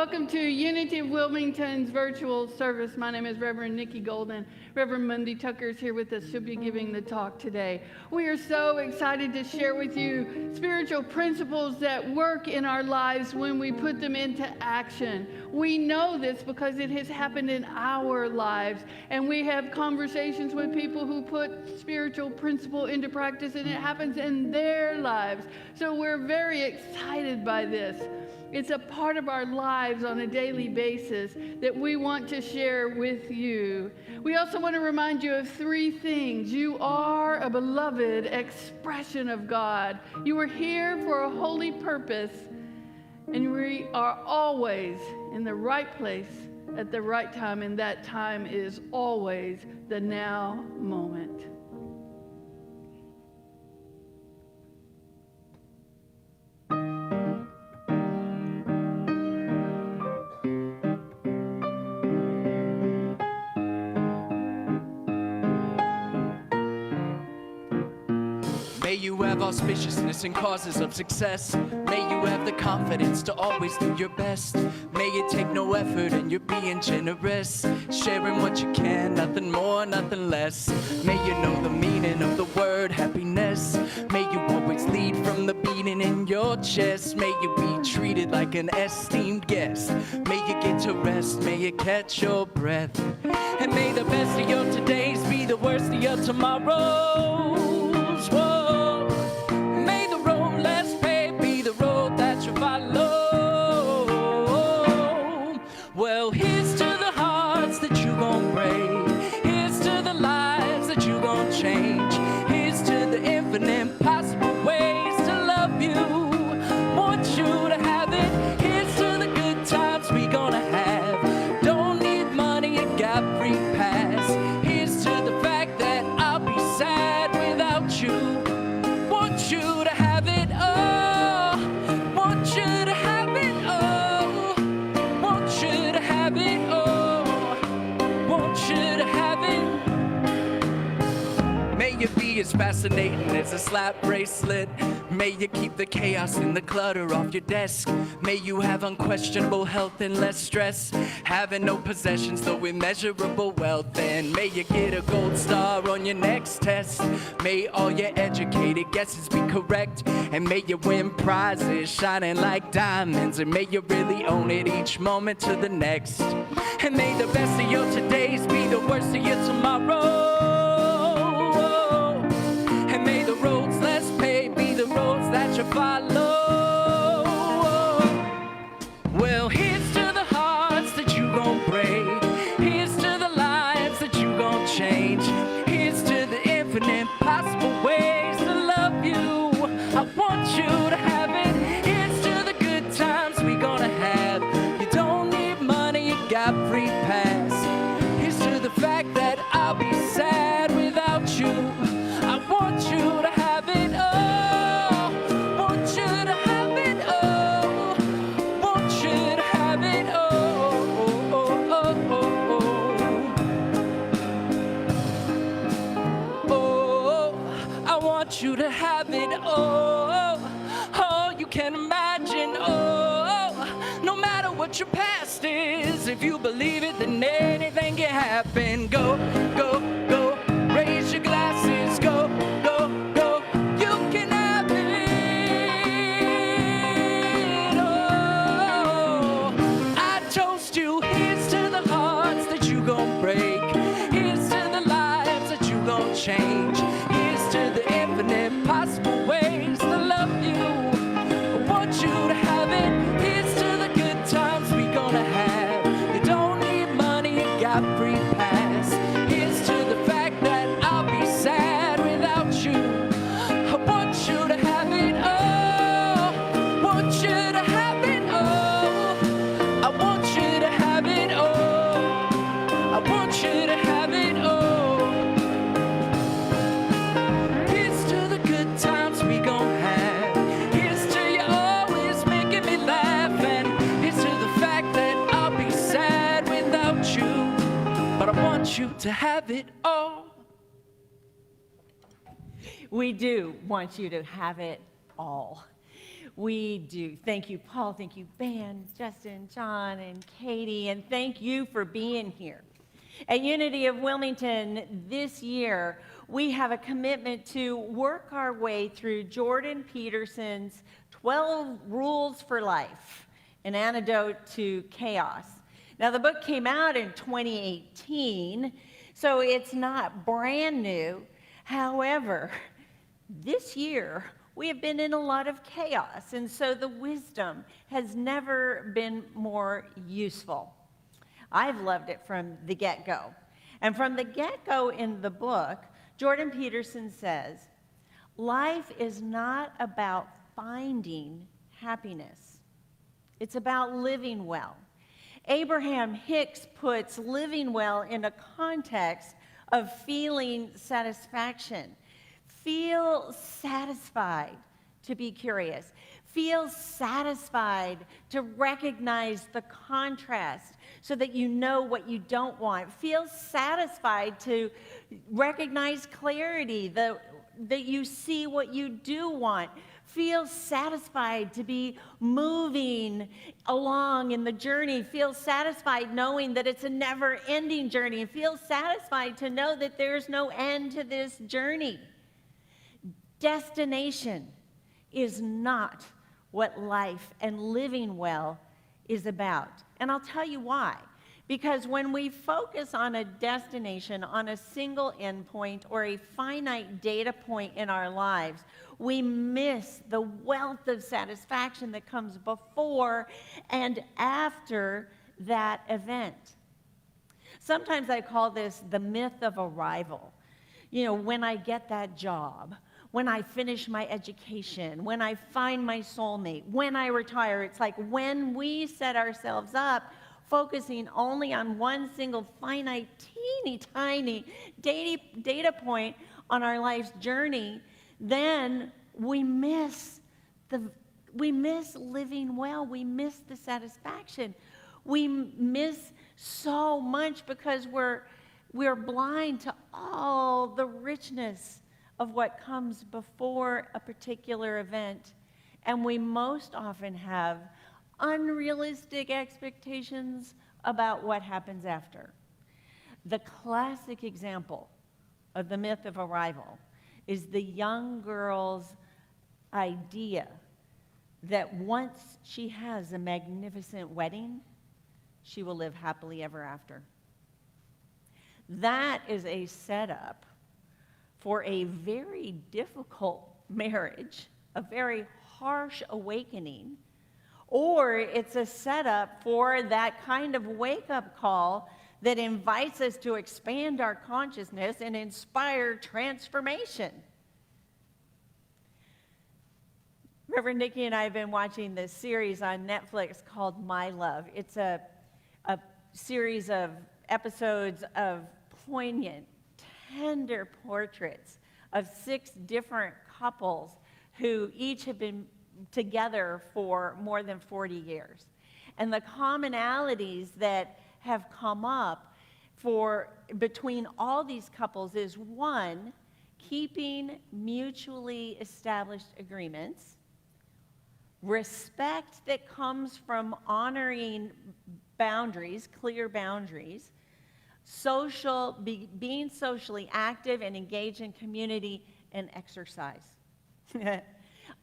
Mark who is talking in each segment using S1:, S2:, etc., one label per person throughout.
S1: Welcome to Unity of Wilmington's virtual service. My name is Reverend Nikki Golden. Reverend Mindy Tucker is here with us. She'll be giving the talk today. We are so excited to share with you spiritual principles that work in our lives when we put them into action. We know this because it has happened in our lives, and we have conversations with people who put spiritual principle into practice, and it happens in their lives. So we're very excited by this. It's a part of our lives on a daily basis that we want to share with you. We also want to remind you of three things. You are a beloved expression of God. You are here for a holy purpose, and we are always in the right place at the right time, and that time is always the now moment.
S2: May you have auspiciousness and causes of success. May you have the confidence to always do your best. May it take no effort and you're being generous, sharing what you can, nothing more, nothing less. May you know the meaning of the word happiness. May you always lead from the beating in your chest. May you be treated like an esteemed guest. May you get to rest, may you catch your breath. And may the best of your todays be the worst of your tomorrows. Whoa. May the road less paved be the road that you follow. Well, here's to the hearts that you gon' break. Here's to the lives that you gon' change. Here's to the infinite possible ways to love you. Want you to have it. Here's to the good times we gonna have. Don't need money, you got free pass. Here's to the fact that I'll be sad without you. Want you to have it all. Want you to have it all. Want you to have it all. Want you to have it. May you be as fascinating as a slap bracelet. May you keep the chaos and the clutter off your desk. May you have unquestionable health and less stress. Having no possessions, though immeasurable wealth. And may you get a gold star on your next test. May all your educated guesses be correct. And may you win prizes shining like diamonds. And may you really own it each moment to the next. And may the best of your todays be the worst of your tomorrow. And may the roads less paved be the roads that you follow. Well, here's to the hearts that you gon' break. Here's to the lives that you gon' change. Here's to the infinite possible ways to love you. I want you to have it. Here's to the good times we gonna have. You don't need money, you got free pass. Here's to the fact that I'll be sad without you. I want you to have it all. Want you to have it all. Want you to have it all. Oh, I want you to have it all. Oh, you can imagine. Oh, no matter what your past is, if you believe it, then anything can happen. Go, go, go. Raise your glasses. Go, go, go. You can have it. Oh, I toast you. Here's to the hearts that you gon' break. Here's to the lives that you gon' change. Here's to the infinite possible ways to love you. I want you to have it. Here's to the good times we gonna have. You don't need money, you got free pass. Here's to the fact that I'll be sad without you. I want you to have it all. Want you to have it all. I want you to have it all. I want you to have it all. Here's to the good times we gon' have. Here's to you always making me laugh. And here's to the fact that I'll be sad without you. But I want you to have it all.
S3: We do want you to have it all. We do. Thank you, Paul. Thank you, Ben, Justin, John, and Katie. And thank you for being here. At Unity of Wilmington this year, we have a commitment to work our way through Jordan Peterson's 12 Rules for Life, an antidote to chaos. Now, the book came out in 2018, so it's not brand new. However, this year, we have been in a lot of chaos, and so the wisdom has never been more useful. I've loved it from the get-go. And from the get-go in the book, Jordan Peterson says, life is not about finding happiness. It's about living well. Abraham Hicks puts living well in a context of feeling satisfaction. Feel satisfied to be curious. Feel satisfied to recognize the contrast so that you know what you don't want. Feel satisfied to recognize clarity, that you see what you do want. Feel satisfied to be moving along in the journey. Feel satisfied knowing that it's a never-ending journey. And feel satisfied to know that there's no end to this journey. Destination is not what life and living well is about. And I'll tell you why. Because when we focus on a destination, on a single endpoint or a finite data point in our lives, we miss the wealth of satisfaction that comes before and after that event. Sometimes I call this the myth of arrival. You know, when I get that job, when I finish my education, when I find my soulmate, when I retire. It's like when we set ourselves up focusing only on one single finite, teeny tiny data point on our life's journey, then we miss living well. We miss the satisfaction. We miss so much because we're blind to all the richness of what comes before a particular event. And we most often have unrealistic expectations about what happens after. The classic example of the myth of arrival is the young girl's idea that once she has a magnificent wedding, she will live happily ever after. That is a setup for a very difficult marriage, a very harsh awakening, or it's a setup for that kind of wake-up call that invites us to expand our consciousness and inspire transformation. Reverend Nikki and I have been watching this series on Netflix called My Love. It's a series of episodes of poignant, tender portraits of 6 different couples who each have been together for more than 40 years. And the commonalities that have come up between all these couples is, one, keeping mutually established agreements, respect that comes from honoring boundaries, clear boundaries, being socially active and engaged in community, and exercise.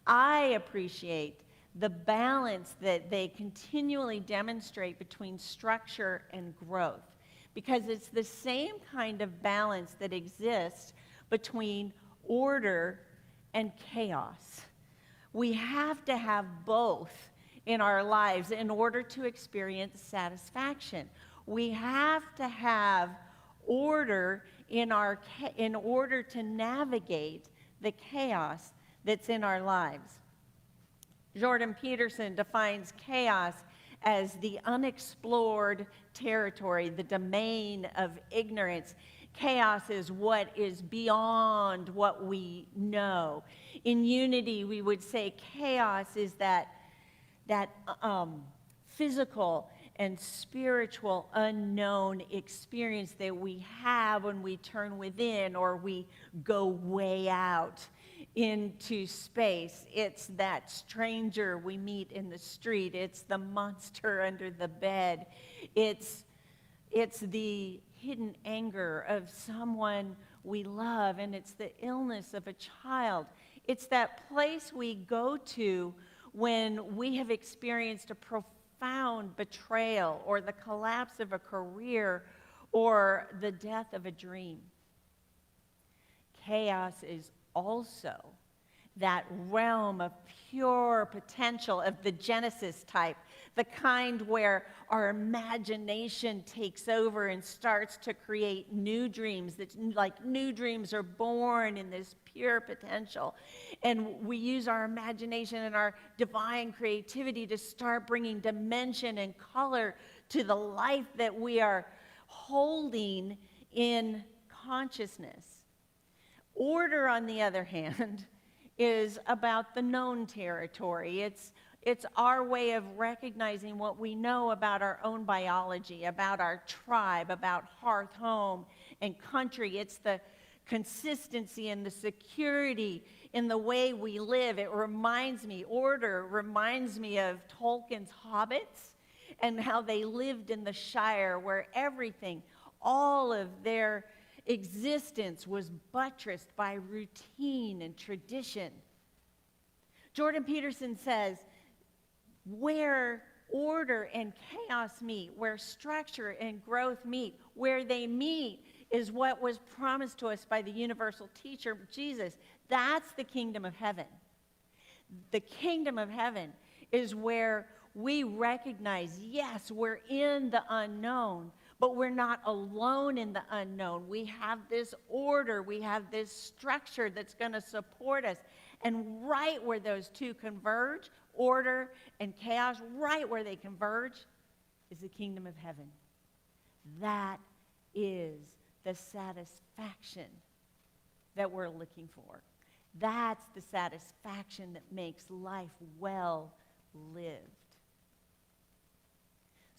S3: I appreciate the balance that they continually demonstrate between structure and growth, because it's the same kind of balance that exists between order and chaos. We have to have both in our lives in order to experience satisfaction. We have to have order in order to navigate the chaos that's in our lives. Jordan Peterson defines chaos as the unexplored territory, the domain of ignorance. Chaos is what is beyond what we know. In Unity, we would say chaos is that physical and spiritual unknown experience that we have when we turn within or we go way out into space. It's that stranger we meet in the street. It's the monster under the bed. It's the hidden anger of someone we love, and it's the illness of a child. It's that place we go to when we have experienced a profound betrayal or the collapse of a career or the death of a dream. Chaos is also that realm of pure potential of the Genesis type, the kind where our imagination takes over and starts to create new dreams. That's like new dreams are born in this pure potential. And we use our imagination and our divine creativity to start bringing dimension and color to the life that we are holding in consciousness. Order, on the other hand, is about the known territory. It's our way of recognizing what we know about our own biology, about our tribe, about hearth, home, and country. It's the consistency and the security in the way we live. Order reminds me of Tolkien's hobbits and how they lived in the Shire, where everything, all of their existence was buttressed by routine and tradition. Jordan Peterson says, where order and chaos meet, where structure and growth meet, where they meet is what was promised to us by the universal teacher, Jesus. That's the kingdom of heaven. The kingdom of heaven is where we recognize, yes, we're in the unknown, but we're not alone in the unknown. We have this order, we have this structure that's going to support us. And right where those two converge, order and chaos, right where they converge, is the kingdom of heaven. That is the satisfaction that we're looking for. That's the satisfaction that makes life well lived.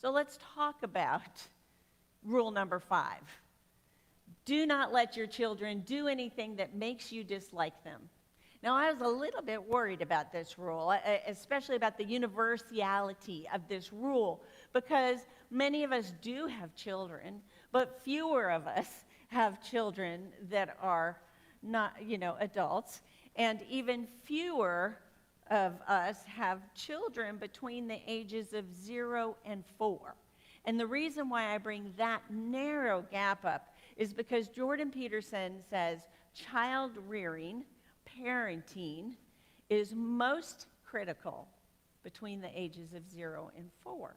S3: So let's talk about rule number 5. Do not let your children do anything that makes you dislike them. Now, I was a little bit worried about this rule, especially about the universality of this rule, because many of us do have children, but fewer of us have children that are not, adults, and even fewer of us have children between the ages of 0 and 4. And the reason why I bring that narrow gap up is because Jordan Peterson says child rearing, parenting, is most critical between the ages of 0 and 4.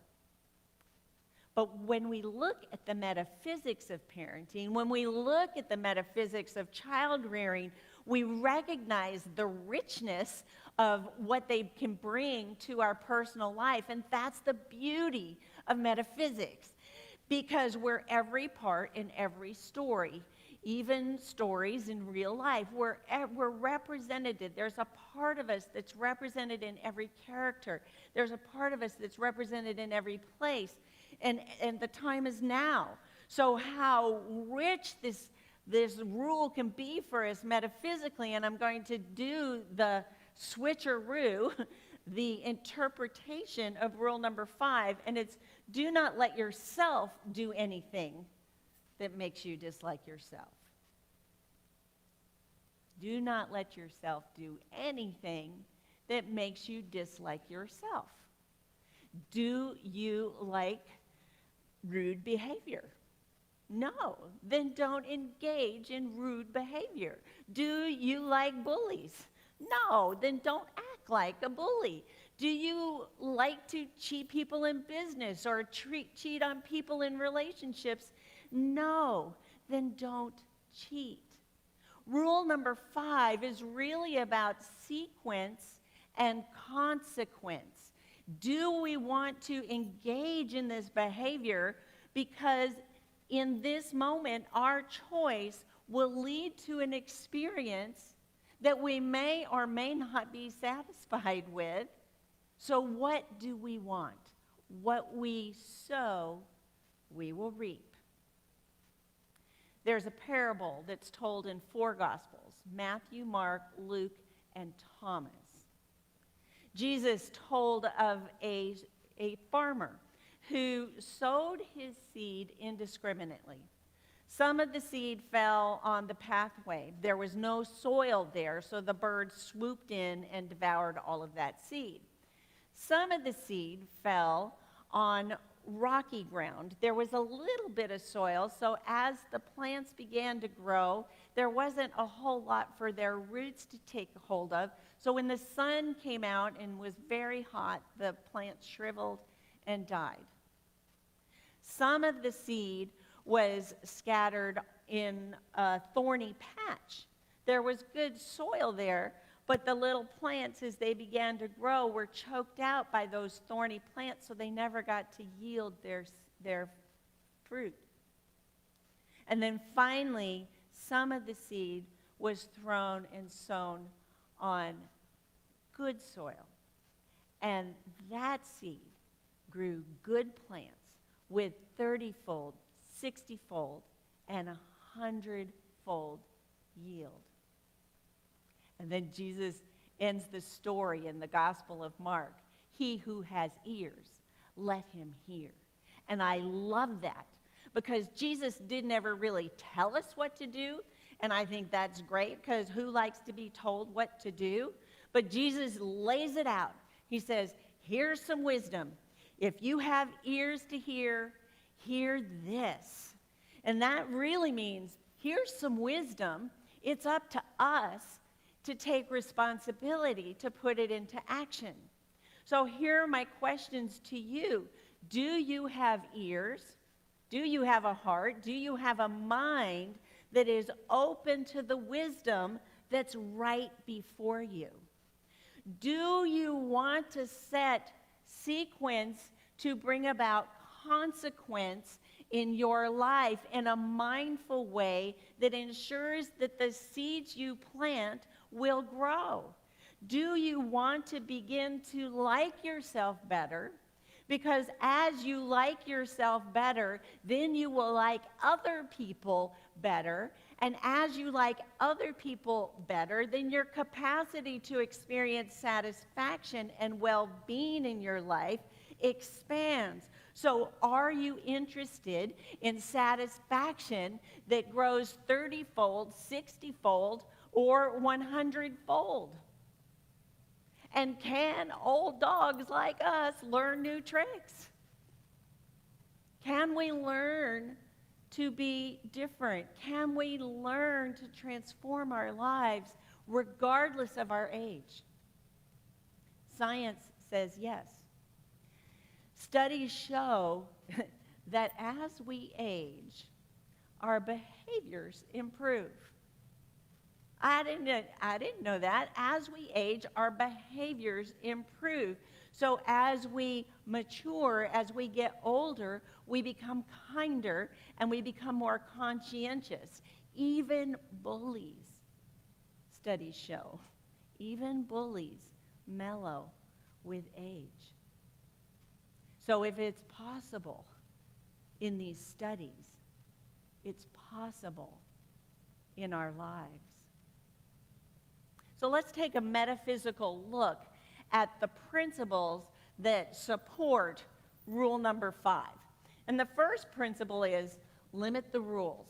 S3: But when we look at the metaphysics of parenting, when we look at the metaphysics of child rearing, we recognize the richness of what they can bring to our personal life. And that's the beauty of metaphysics, because we're every part in every story, even stories in real life. We're represented. There's a part of us that's represented in every character. There's a part of us that's represented in every place. And the time is now. So how rich this rule can be for us metaphysically, and I'm going to do the switcheroo, the interpretation of rule number 5, and it's do not let yourself do anything that makes you dislike yourself. Do not let yourself do anything that makes you dislike yourself. Do you like rude behavior? No, then don't engage in rude behavior. Do you like bullies? No, then don't act like a bully. Do you like to cheat people in business or cheat on people in relationships? No, then don't cheat. Rule number 5 is really about sequence and consequence. Do we want to engage in this behavior? Because in this moment, our choice will lead to an experience that we may or may not be satisfied with. So what do we want? What we sow, we will reap. There's a parable that's told in 4 Gospels, Matthew, Mark, Luke, and Thomas. Jesus told of a farmer who sowed his seed indiscriminately. Some of the seed fell on the pathway. There was no soil there, so the birds swooped in and devoured all of that seed. Some of the seed fell on rocky ground. There was a little bit of soil, so as the plants began to grow, there wasn't a whole lot for their roots to take hold of. So when the sun came out and was very hot, the plants shriveled and died. Some of the seed was scattered in a thorny patch. There was good soil there, but the little plants, as they began to grow, were choked out by those thorny plants, so they never got to yield their fruit. And then finally, some of the seed was thrown and sown on good soil. And that seed grew good plants with 30-fold, 60-fold, and 100-fold yield. And then Jesus ends the story in the Gospel of Mark. He who has ears, let him hear. And I love that because Jesus didn't ever really tell us what to do. And I think that's great because who likes to be told what to do? But Jesus lays it out. He says, here's some wisdom. If you have ears to hear, hear this. And that really means here's some wisdom. It's up to us to take responsibility to put it into action. So here are my questions to you. Do you have ears? Do you have a heart? Do you have a mind that is open to the wisdom that's right before you? Do you want to set sequence to bring about consequence in your life in a mindful way that ensures that the seeds you plant will grow? Do you want to begin to like yourself better? Because as you like yourself better, then you will like other people better. And as you like other people better, then your capacity to experience satisfaction and well-being in your life expands. So are you interested in satisfaction that grows 30-fold, 60-fold, or 100-fold? And can old dogs like us learn new tricks? Can we learn to be different? Can we learn to transform our lives regardless of our age? Science says yes. Studies show that as we age, our behaviors improve. I didn't know that. As we age, our behaviors improve. So as we mature, as we get older, we become kinder and we become more conscientious. Even bullies, studies show, even bullies mellow with age. So if it's possible in these studies, it's possible in our lives. So let's take a metaphysical look at the principles that support rule number 5. And the first principle is limit the rules.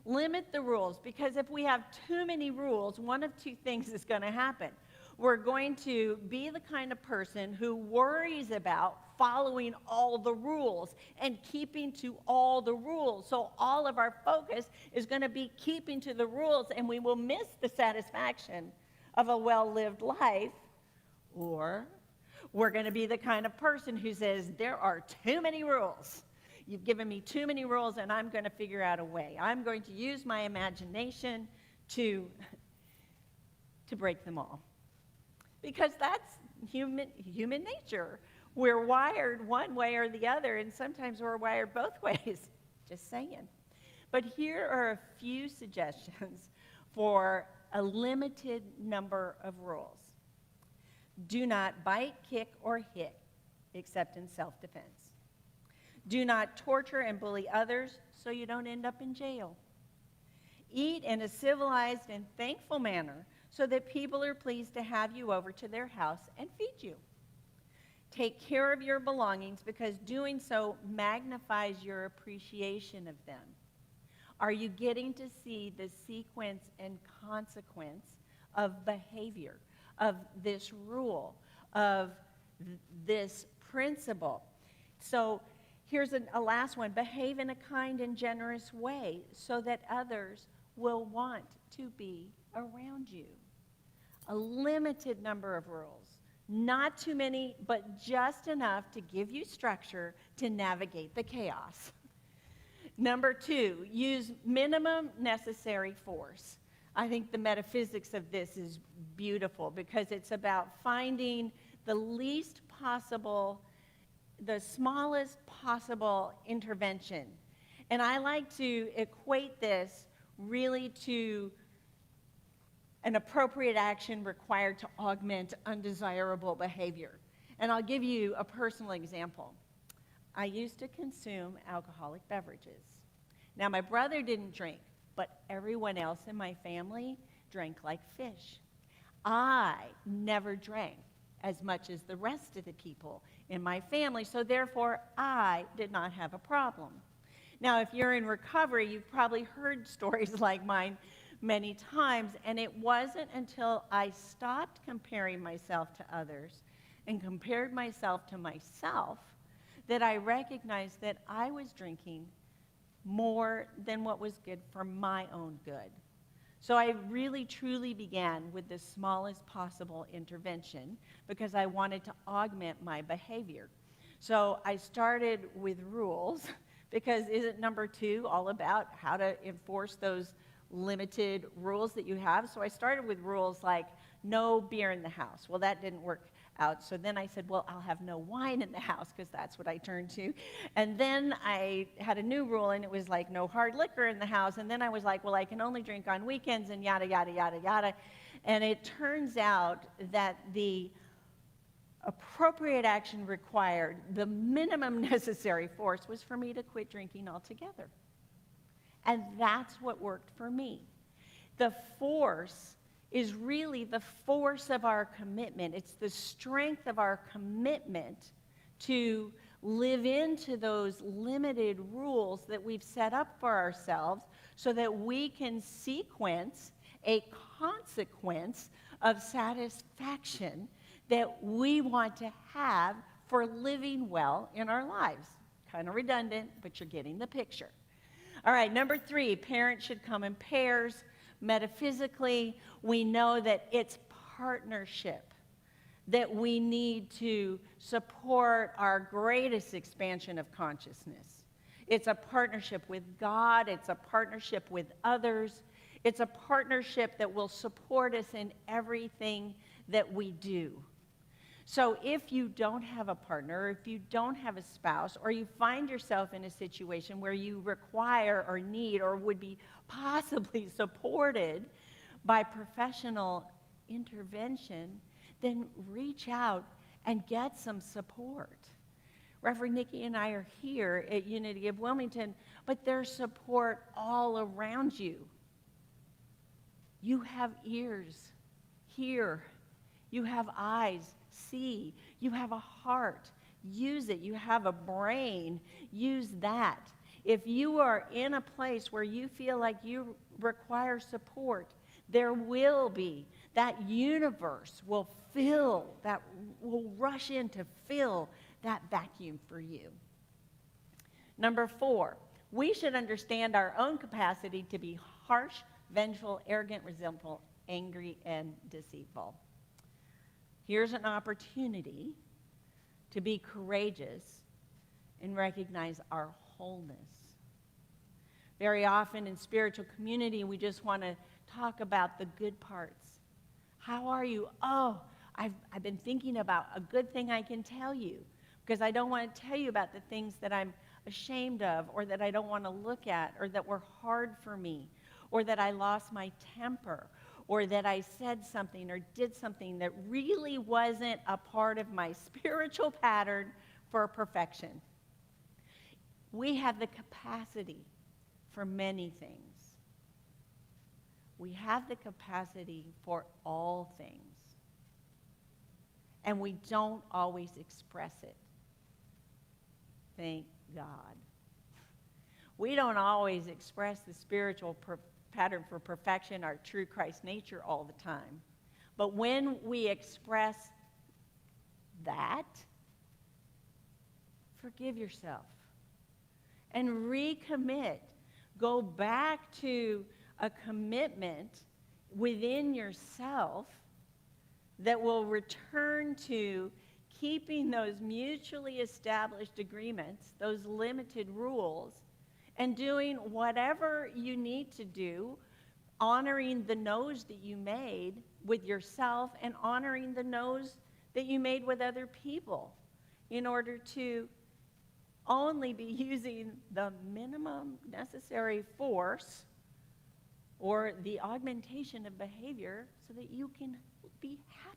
S3: Limit the rules, because if we have too many rules, one of two things is going to happen. We're going to be the kind of person who worries about following all the rules and keeping to all the rules. So all of our focus is going to be keeping to the rules, and we will miss the satisfaction of a well-lived life. Or we're going to be the kind of person who says, there are too many rules. You've given me too many rules, and I'm going to figure out a way. I'm going to use my imagination to break them all. Because that's human nature. We're wired one way or the other, and sometimes we're wired both ways. Just saying. But here are a few suggestions for a limited number of rules. Do not bite, kick, or hit, except in self-defense. Do not torture and bully others so you don't end up in jail. Eat in a civilized and thankful manner so that people are pleased to have you over to their house and feed you. Take care of your belongings because doing so magnifies your appreciation of them. Are you getting to see the sequence and consequence of behavior, of this rule, of this principle? So here's a last one. Behave in a kind and generous way so that others will want to be around you. A limited number of rules. Not too many, but just enough to give you structure to navigate the chaos. Number 2, use minimum necessary force. I think the metaphysics of this is beautiful because it's about finding the least possible, the smallest possible intervention. And I like to equate this really to an appropriate action required to augment undesirable behavior. And I'll give you a personal example. I used to consume alcoholic beverages. Now, my brother didn't drink, but everyone else in my family drank like fish. I never drank as much as the rest of the people in my family, so therefore I did not have a problem. Now, if you're in recovery, you've probably heard stories like mine many times, and it wasn't until I stopped comparing myself to others and compared myself to myself that I recognized that I was drinking more than what was good for my own good. So I really truly began with the smallest possible intervention because I wanted to augment my behavior. So I started with rules because isn't number 2 all about how to enforce those limited rules that you have? So I started with rules like no beer in the house. Well, that didn't work out. So then I said, well, I'll have no wine in the house because that's what I turned to. And then I had a new rule, and it was like no hard liquor in the house. And then I was like, well, I can only drink on weekends and yada, yada, yada, yada. And it turns out that the appropriate action required, the minimum necessary force, was for me to quit drinking altogether. And that's what worked for me. The force is really the force of our commitment. It's the strength of our commitment to live into those limited rules that we've set up for ourselves so that we can sequence a consequence of satisfaction that we want to have for living well in our lives. Kind of redundant, but you're getting the picture. All right, number 3, parents should come in pairs. Metaphysically, we know that it's partnership that we need to support our greatest expansion of consciousness. It's a partnership with God. It's a partnership with others. It's a partnership that will support us in everything that we do. So if you don't have a partner, or if you don't have a spouse, or you find yourself in a situation where you require or need or would be possibly supported by professional intervention, then reach out and get some support. Reverend Nikki and I are here at Unity of Wilmington, but there's support all around you. You have ears, hear. You have eyes, see. You have a heart, use it. You have a brain, use that. If you are in a place where you feel like you require support, there will be. That universe will rush in to fill that vacuum for you. Number 4, we should understand our own capacity to be harsh, vengeful, arrogant, resentful, angry, and deceitful. Here's an opportunity to be courageous and recognize our wholeness. Very often in spiritual community, we just want to talk about the good parts. How are you? Oh, I've been thinking about a good thing I can tell you, because I don't want to tell you about the things that I'm ashamed of, or that I don't want to look at, or that were hard for me, or that I lost my temper, or that I said something or did something that really wasn't a part of my spiritual pattern for perfection. We have the capacity for many things. We have the capacity for all things, and we don't always express it. Thank God. We don't always express the spiritual pattern for perfection, our true Christ nature, all the time. But when we express that, forgive yourself and recommit. Go back to a commitment within yourself that will return to keeping those mutually established agreements, those limited rules, and doing whatever you need to do, honoring the no's that you made with yourself and honoring the no's that you made with other people in order to only be using the minimum necessary force or the augmentation of behavior so that you can be happy.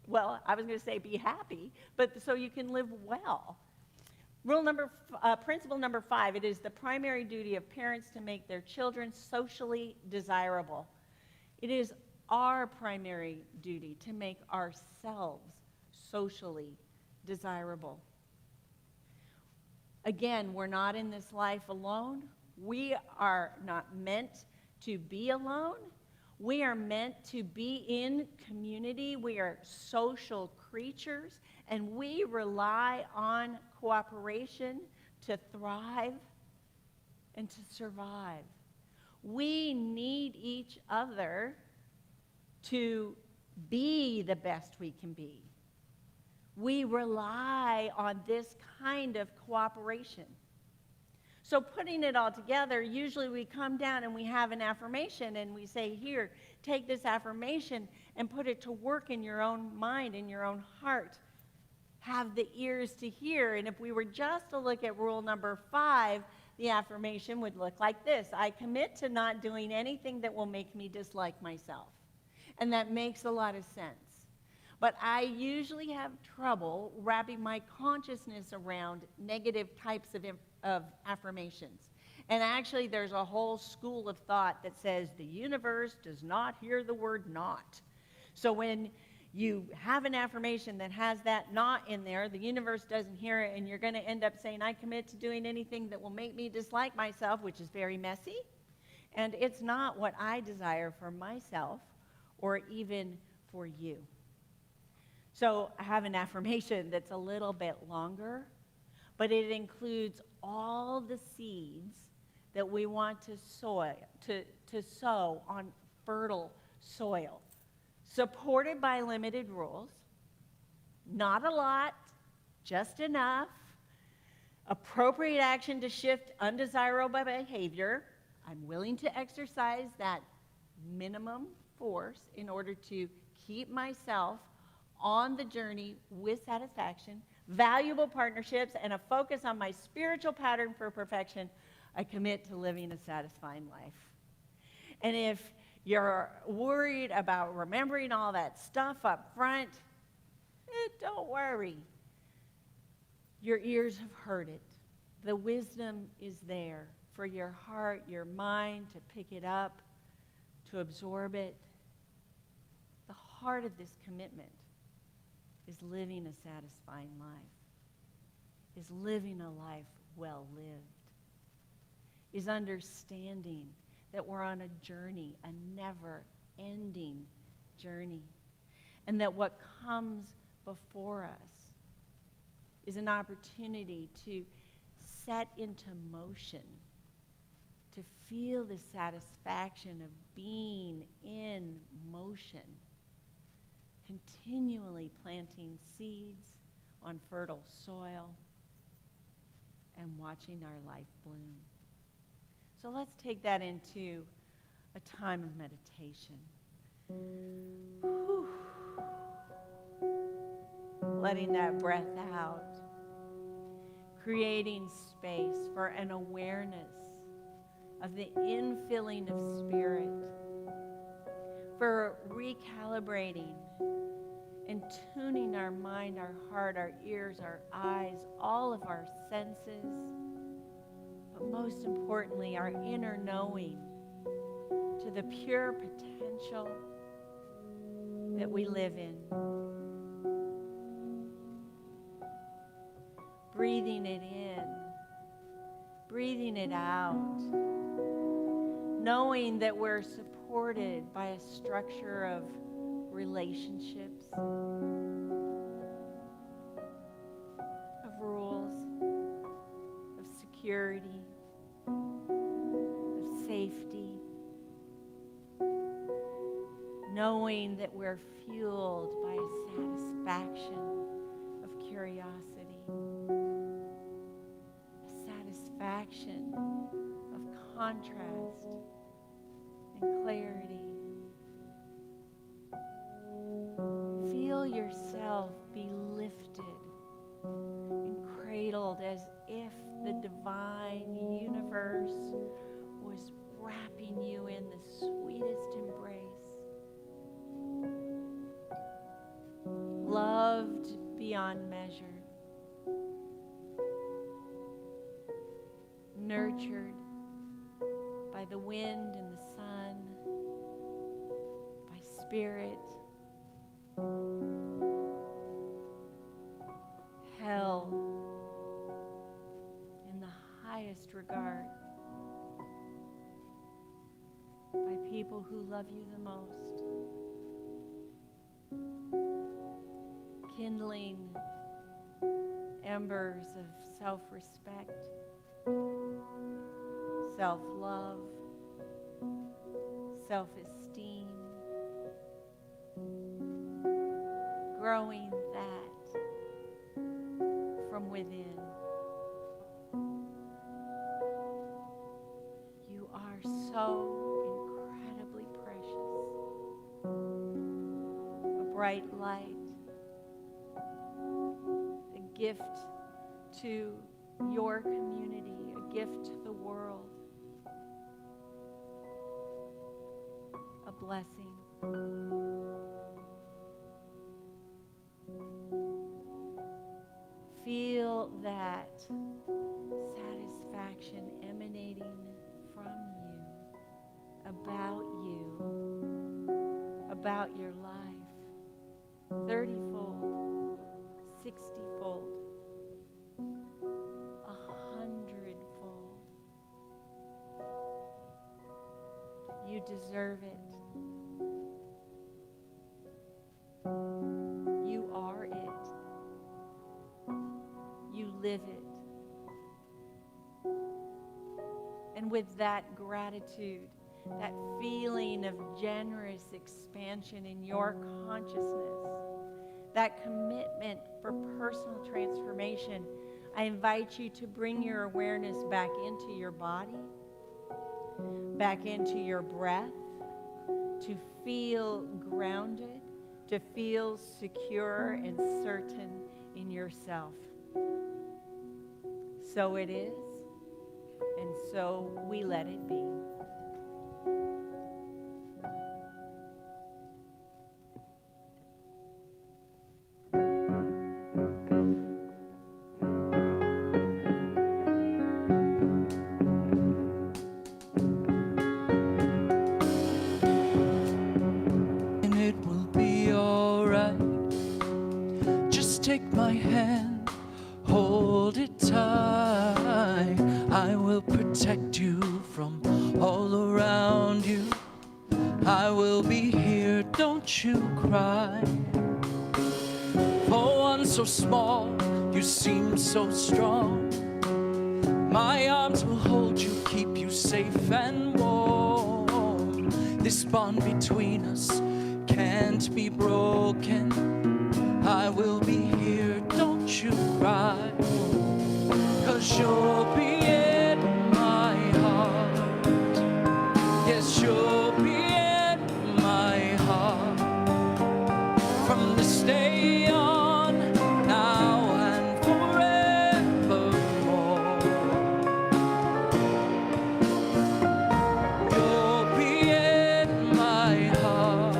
S3: Well, I was going to say be happy, but so you can live well. Principle number 5, it is the primary duty of parents to make their children socially desirable. It is our primary duty to make ourselves socially desirable. Again, we're not in this life alone. We are not meant to be alone. We are meant to be in community. We are social creatures, and we rely on cooperation to thrive and to survive. We need each other to be the best we can be. We rely on this kind of cooperation. So putting it all together, usually we come down and we have an affirmation and we say, here, take this affirmation and put it to work in your own mind, in your own heart. Have the ears to hear. And if we were just to look at rule number 5, the affirmation would look like this. I commit to not doing anything that will make me dislike myself. And that makes a lot of sense. But I usually have trouble wrapping my consciousness around negative types of affirmations. And actually, there's a whole school of thought that says the universe does not hear the word not. So when you have an affirmation that has that not in there, the universe doesn't hear it, and you're going to end up saying, I commit to doing anything that will make me dislike myself, which is very messy. And it's not what I desire for myself or even for you. So I have an affirmation that's a little bit longer, but it includes all the seeds that we want to sow on fertile soil, supported by limited rules, not a lot, just enough, appropriate action to shift undesirable behavior. I'm willing to exercise that minimum force in order to keep myself on the journey with satisfaction, valuable partnerships, and a focus on my spiritual pattern for perfection. I commit to living a satisfying life. And if you're worried about remembering all that stuff up front, don't worry. Your ears have heard it. The wisdom is there for your heart, your mind to pick it up, to absorb it. The heart of this commitment is living a satisfying life, is living a life well lived, is understanding that we're on a journey, a never-ending journey, and that what comes before us is an opportunity to set into motion, to feel the satisfaction of being in motion, continually planting seeds on fertile soil and watching our life bloom. So let's take that into a time of meditation. Whew. Letting that breath out, creating space for an awareness of the infilling of spirit, for recalibrating and tuning our mind, our heart, our ears, our eyes, all of our senses, but most importantly, our inner knowing, to to the pure potential that we live in. Breathing it in, breathing it out, knowing that we're supported by a structure of relationships, of rules, of security, of safety, knowing that we're fueled by a satisfaction of curiosity, a satisfaction of contrast and clarity. Feel yourself be lifted and cradled as if the divine universe was wrapping you in the sweetest embrace. Loved beyond measure. Nurtured by the wind and the sun, by spirit, held in the highest regard by people who love you the most, kindling embers of self-respect, self-love, self-esteem, growing that from within. You are so incredibly precious, a bright light, a gift to your community, a gift to the world, a blessing. Feel that satisfaction emanating from you, about your life, 30-fold, 60-fold, 100-fold. You deserve it. You are it. You live it. And with that gratitude, that feeling of generous expansion in your consciousness, that commitment for personal transformation, I invite you to bring your awareness back into your body, back into your breath, to feel grounded, to feel secure and certain in yourself. So it is, and so we let it be.
S2: And it will be all right. Just take my hand, hold it tight. I will protect you from all around you. I will be here, don't you cry. For one so small, you seem so strong. My arms will hold you, keep you safe and warm. This bond between us can't be broken. I will be here, don't you cry. 'Cause you'll be in my heart. Yes, you'll be in my heart. From this day on, now and forevermore. You'll be in my heart.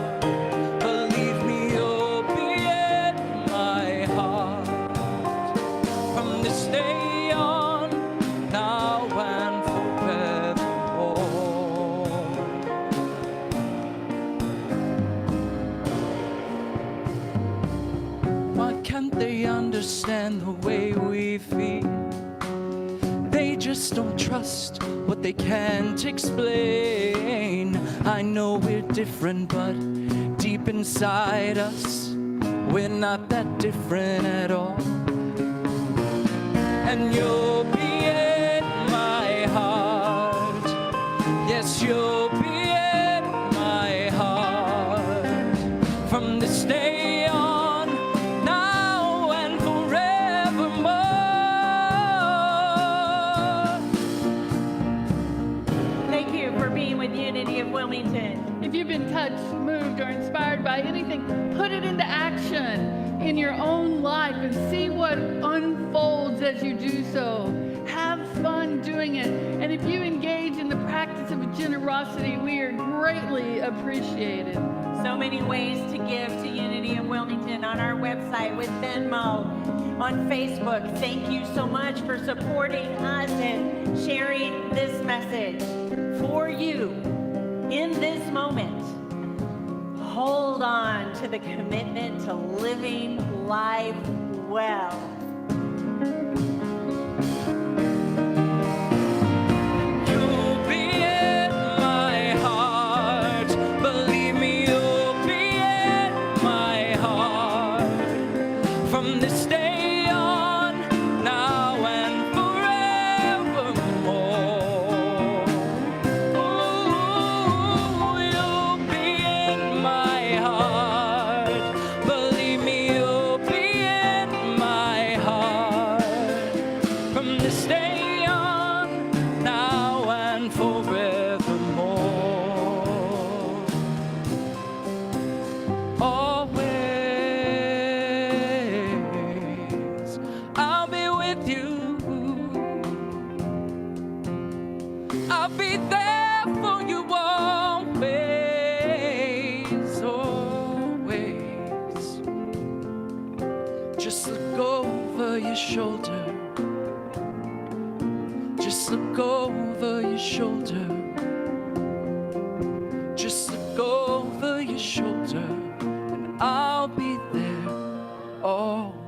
S2: Believe me, you'll be in my heart. From this day on, now and forevermore. way we feel. They just don't trust what they can't explain. I know we're different, but deep inside us, we're not that different at all. And you'll be in my heart. Yes, you'll be in my heart. From this day on, now and forevermore.
S3: Thank you for being with Unity of Wilmington.
S1: If you've been touched, moved, or inspired by anything, put it into action in your own life and see what unfolds as you do so. Have fun doing it. And if you engage in the practice of generosity, we are greatly appreciated.
S3: So many ways to give to Unity of Wilmington on our website with Venmo, on Facebook. Thank you so much for supporting us and sharing this message for you in this moment. Hold on to the commitment to living life well.
S2: You'll be in my heart. Believe me, you'll be in my heart. From this day on, now and forevermore. Ooh, you'll be in my heart. Believe me, you'll be in my heart. From this day on, now and forevermore. Always, I'll be with you. I'll be there for you always, always. Just look over your shoulder. Just look over your shoulder. Just look over your shoulder, and I'll be there always.